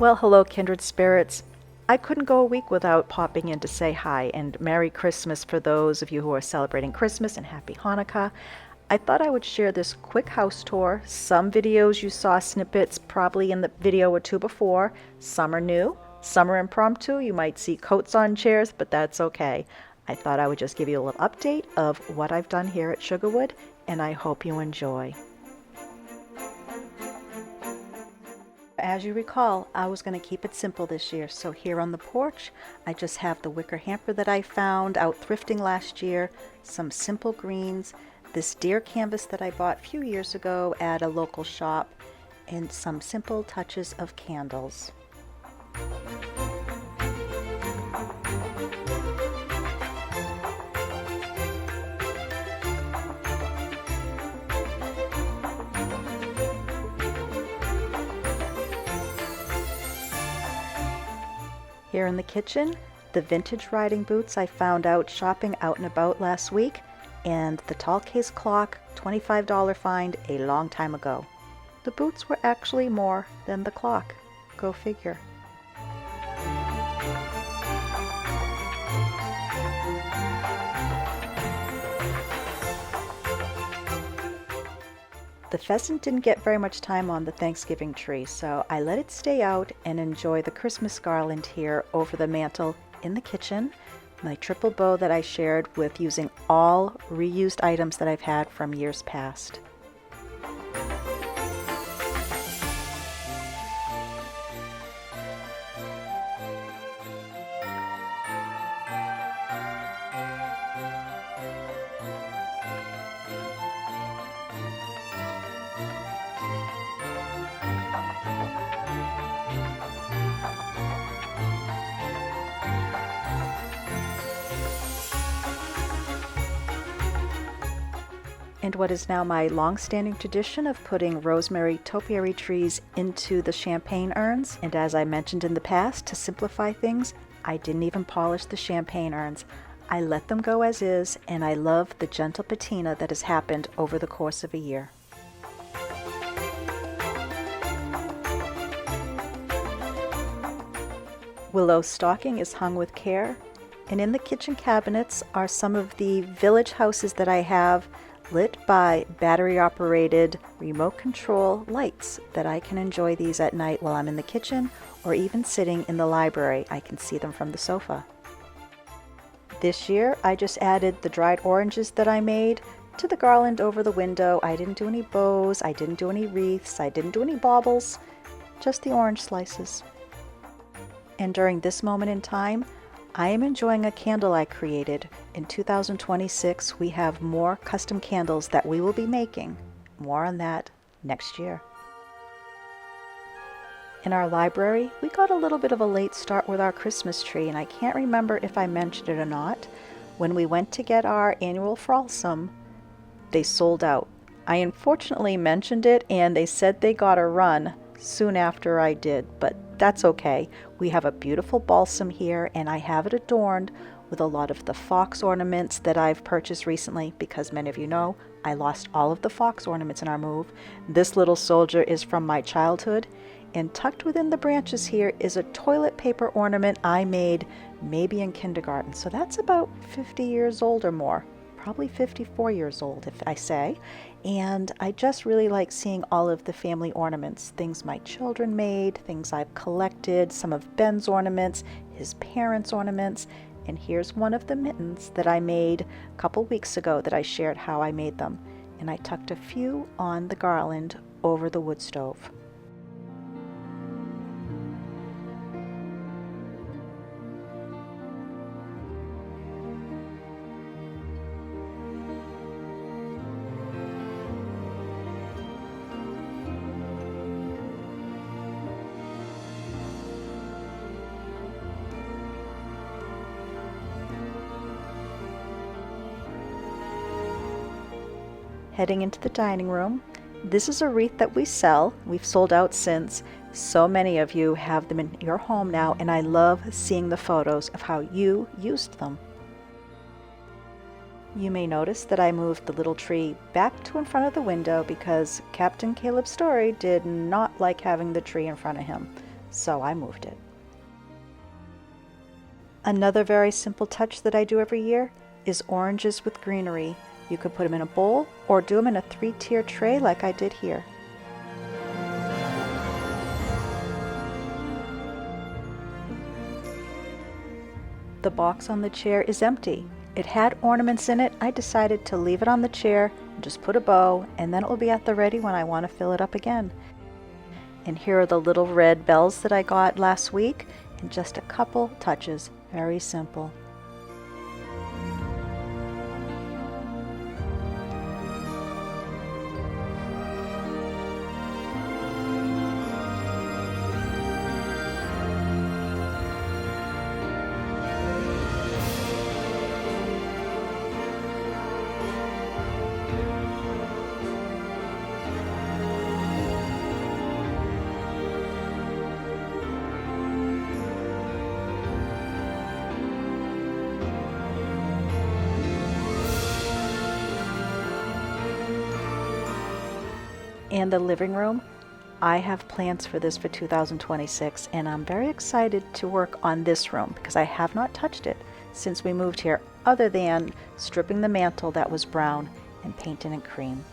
Well, hello, kindred spirits. I couldn't go a week without popping in to say hi and Merry Christmas for those of you who are celebrating Christmas and Happy Hanukkah. I thought I would share this quick house tour. Some videos you saw snippets probably in the video or two before. Some are new, some are impromptu. You might see coats on chairs, but that's okay. I thought I would just give you a little update of what I've done here at Sugarwood, and I hope you enjoy. As you recall, I was going to keep it simple this year, so here on the porch, I just have the wicker hamper that I found out thrifting last year, some simple greens, this deer canvas that I bought a few years ago at a local shop, and some simple touches of candles. Here in the kitchen, the vintage riding boots I found out shopping out and about last week, and the tall case clock, $25 find a long time ago. The boots were actually more than the clock. Go figure. The pheasant didn't get very much time on the Thanksgiving tree, so I let it stay out and enjoy the Christmas garland here over the mantle in the kitchen. My triple bow that I shared with using all reused items that I've had from years past. And what is now my long-standing tradition of putting rosemary topiary trees into the champagne urns. And as I mentioned in the past, to simplify things, I didn't even polish the champagne urns. I let them go as is, and I love the gentle patina that has happened over the course of a year. Willow stocking is hung with care, and in the kitchen cabinets are some of the village houses that I have lit by battery-operated remote control lights that I can enjoy these at night while I'm in the kitchen or even sitting in the library. I can see them from the sofa. This year I just added the dried oranges that I made to the garland over the window. I didn't do any bows, I didn't do any wreaths, I didn't do any baubles, just the orange slices. And during this moment in time, I am enjoying a candle I created. In 2026, we have more custom candles that we will be making. More on that next year. In our library, we got a little bit of a late start with our Christmas tree, and I can't remember if I mentioned it or not. When we went to get our annual frolicsome, they sold out. I unfortunately mentioned it, and they said they got a run soon after I did, but that's okay. We have a beautiful balsam here, and I have it adorned with a lot of the fox ornaments that I've purchased recently because many of you know I lost all of the fox ornaments in our move. This little soldier is from my childhood, and tucked within the branches here is a toilet paper ornament I made maybe in kindergarten. So that's about 50 years old or more. Probably 54 years old if I say, and I just really like seeing all of the family ornaments, things my children made, things I've collected, some of Ben's ornaments, his parents' ornaments, and here's one of the mittens that I made a couple weeks ago that I shared how I made them, and I tucked a few on the garland over the wood stove. Heading into the dining room, this is a wreath that we sell. We've sold out since. So many of you have them in your home now, and I love seeing the photos of how you used them. You may notice that I moved the little tree back to in front of the window because Captain Caleb Story did not like having the tree in front of him. so I moved it. Another very simple touch that I do every year is oranges with greenery. You could put them in a bowl or do them in a 3-tier tray like I did here. The box on the chair is empty. It had ornaments in it. I decided to leave it on the chair and just put a bow, and then it will be at the ready when I want to fill it up again. And here are the little red bells that I got last week, and just a couple touches. Very simple. And the living room, I have plans for this for 2026, and I'm very excited to work on this room because I have not touched it since we moved here, other than stripping the mantle that was brown and painting it cream.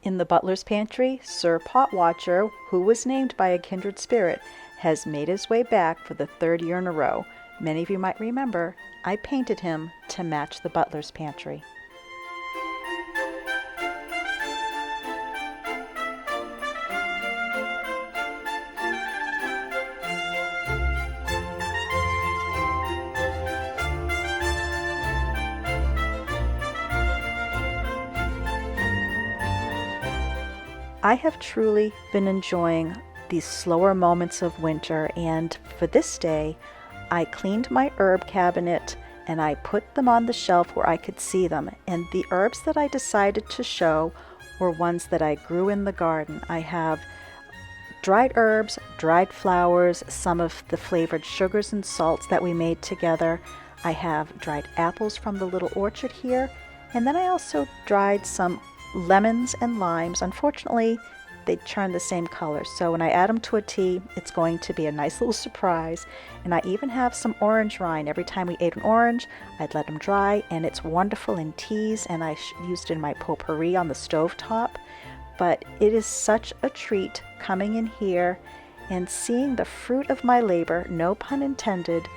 In the butler's pantry, Sir Potwatcher, who was named by a kindred spirit, has made his way back for the 3rd year in a row. Many of you might remember, I painted him to match the butler's pantry. I have truly been enjoying these slower moments of winter, and for this day, I cleaned my herb cabinet and I put them on the shelf where I could see them. And the herbs that I decided to show were ones that I grew in the garden. I have dried herbs, dried flowers, some of the flavored sugars and salts that we made together. I have dried apples from the little orchard here, and then I also dried some lemons and limes. Unfortunately, they turn the same color, so when I add them to a tea, it's going to be a nice little surprise. And I even have some orange rind. Every time we ate an orange, I'd let them dry, and it's wonderful in teas, and I used it in my potpourri on the stovetop. But it is such a treat coming in here and seeing the fruit of my labor, no pun intended,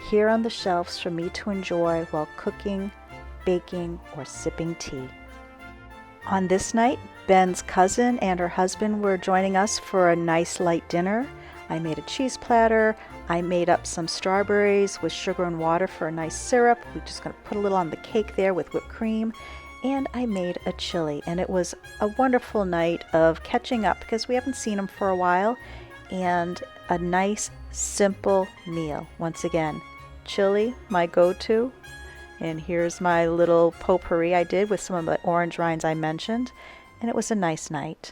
here on the shelves for me to enjoy while cooking, baking, or sipping tea. On this night, Ben's cousin and her husband were joining us for a nice light dinner. I made a cheese platter. I made up some strawberries with sugar and water for a nice syrup. We're just going to put a little on the cake there with whipped cream. And I made a chili, and it was a wonderful night of catching up because we haven't seen them for a while, and a nice, simple meal. Once again, chili, my go-to. And here's my little potpourri I did with some of the orange rinds I mentioned. And it was a nice night.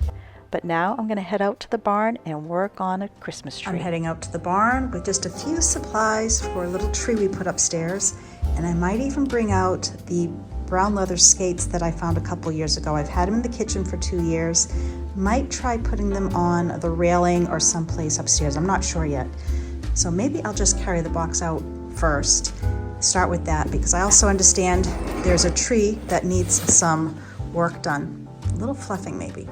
But now I'm going to head out to the barn and work on a Christmas tree. I'm heading out to the barn with just a few supplies for a little tree we put upstairs. And I might even bring out the brown leather skates that I found a couple years ago. I've had them in the kitchen for 2 years. Might try putting them on the railing or someplace upstairs. I'm not sure yet. So maybe I'll just carry the box out first. Start with that, because I also understand there's a tree that needs some work done. A little fluffing maybe.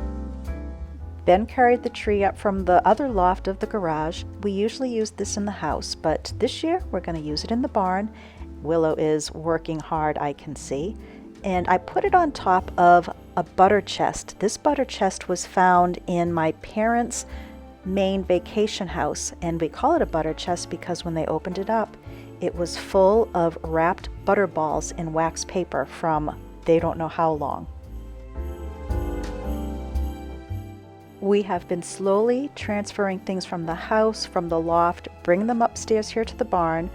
Ben carried the tree up from the other loft of the garage. We usually use this in the house, but this year we're going to use it in the barn. Willow is working hard, I can see. And I put it on top of a butter chest. This butter chest was found in my parents' Maine vacation house, and we call it a butter chest because when they opened it up, it was full of wrapped butter balls in wax paper from they don't know how long. We have been slowly transferring things from the house, from the loft, bringing them upstairs here to the barn,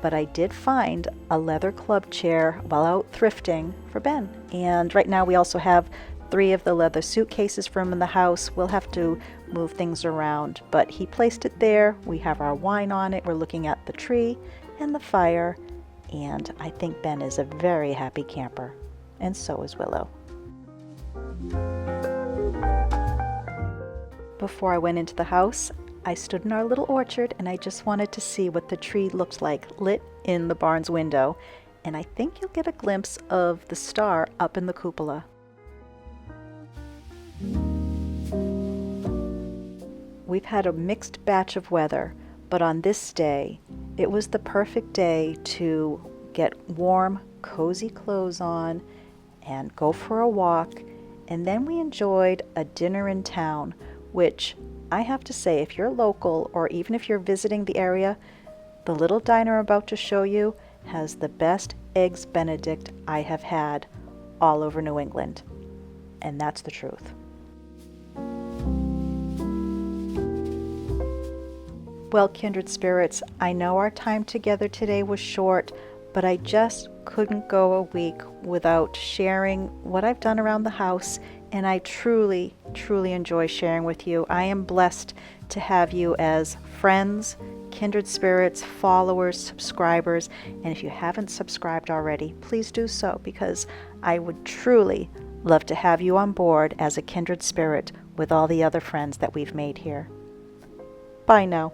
but I did find a leather club chair while out thrifting for Ben. And right now we also have 3 of the leather suitcases for him in the house. We'll have to move things around, but he placed it there. We have our wine on it. We're looking at the tree, and the fire, and I think Ben is a very happy camper, and so is Willow. Before I went into the house, I stood in our little orchard and I just wanted to see what the tree looked like lit in the barn's window, and I think you'll get a glimpse of the star up in the cupola. We've had a mixed batch of weather, but on this day, it was the perfect day to get warm, cozy clothes on and go for a walk, and then we enjoyed a dinner in town, which I have to say, if you're local or even if you're visiting the area, the little diner I'm about to show you has the best Eggs Benedict I have had all over New England, and that's the truth. Well, kindred spirits, I know our time together today was short, but I just couldn't go a week without sharing what I've done around the house, and I truly, truly enjoy sharing with you. I am blessed to have you as friends, kindred spirits, followers, subscribers, and if you haven't subscribed already, please do so, because I would truly love to have you on board as a kindred spirit with all the other friends that we've made here. Bye now.